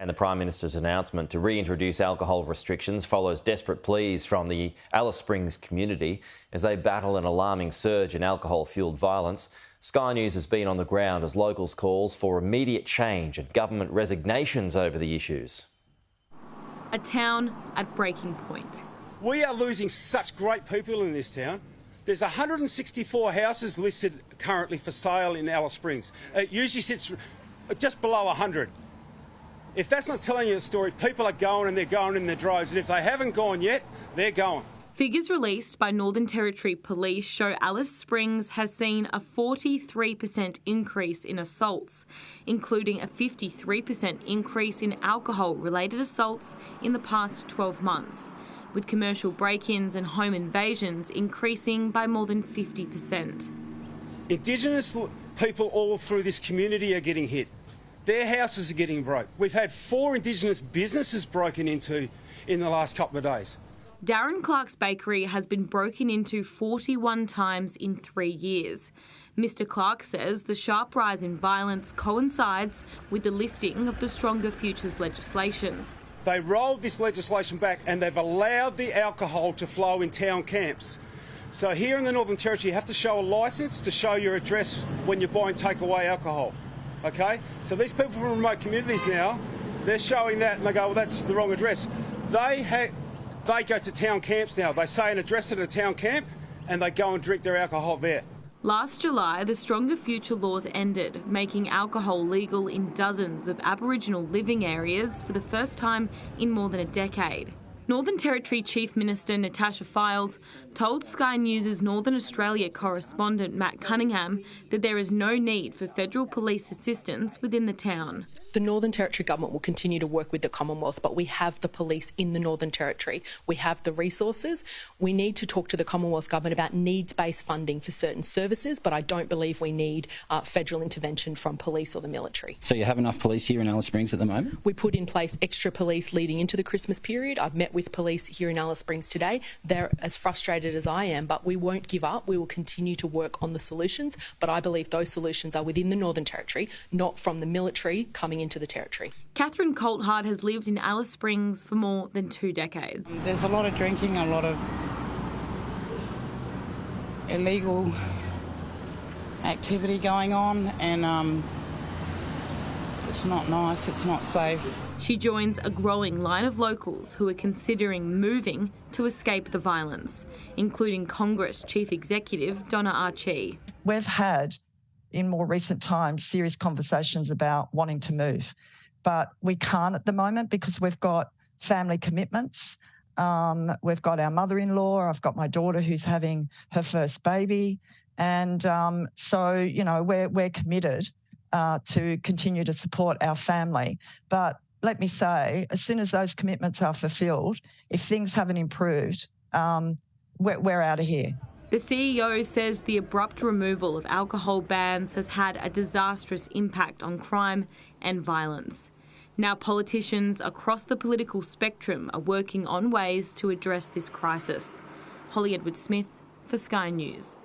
And the Prime Minister's announcement to reintroduce alcohol restrictions follows desperate pleas from the Alice Springs community as they battle an alarming surge in alcohol-fuelled violence. Sky News has been on the ground as locals calls for immediate change and government resignations over the issues. A town at breaking point. We are losing such great people in this town. There's 164 houses listed currently for sale in Alice Springs. It usually sits just below 100. If that's not telling you the story, people are going and they're going in their droves, and if they haven't gone yet, they're going. Figures released by Northern Territory Police show Alice Springs has seen a 43% increase in assaults, including a 53% increase in alcohol-related assaults in the past 12 months, with commercial break-ins and home invasions increasing by more than 50%. Indigenous people all through this community are getting hit. Their houses are getting broke. We've had 4 Indigenous businesses broken into in the last couple of days. Darren Clark's bakery has been broken into 41 times in 3 years. Mr Clark says the sharp rise in violence coincides with the lifting of the Stronger Futures legislation. They rolled this legislation back and they've allowed the alcohol to flow in town camps. So here in the Northern Territory you have to show a licence to show your address when you're buying takeaway alcohol. Okay? So these people from remote communities now, they're showing that and they go, well, that's the wrong address. They go to town camps now. They say an address at a town camp and they go and drink their alcohol there. Last July, the Stronger Future laws ended, making alcohol legal in dozens of Aboriginal living areas for the first time in more than a decade. Northern Territory Chief Minister Natasha Fyles told Sky News' Northern Australia correspondent Matt Cunningham that there is no need for federal police assistance within the town. The Northern Territory Government will continue to work with the Commonwealth, but we have the police in the Northern Territory. We have the resources. We need to talk to the Commonwealth Government about needs-based funding for certain services, but I don't believe we need federal intervention from police or the military. So you have enough police here in Alice Springs at the moment? We put in place extra police leading into the Christmas period. I've met with police here in Alice Springs today. They're as frustrated as I am, but we won't give up. We will continue to work on the solutions, but I believe those solutions are within the Northern Territory, not from the military coming into the Territory. Catherine Colthart has lived in Alice Springs for more than 2 decades. There's a lot of drinking, a lot of illegal activity going on, and it's not nice, it's not safe. She joins a growing line of locals who are considering moving to escape the violence, including Congress Chief Executive Donna Archie. We've had, in more recent times, serious conversations about wanting to move, but we can't at the moment because we've got family commitments. We've got our mother-in-law, I've got my daughter who's having her first baby, and so, you know, we're committed to continue to support our family. But let me say, as soon as those commitments are fulfilled, if things haven't improved, we're out of here. The CEO says the abrupt removal of alcohol bans has had a disastrous impact on crime and violence. Now politicians across the political spectrum are working on ways to address this crisis. Holly Edwards-Smith for Sky News.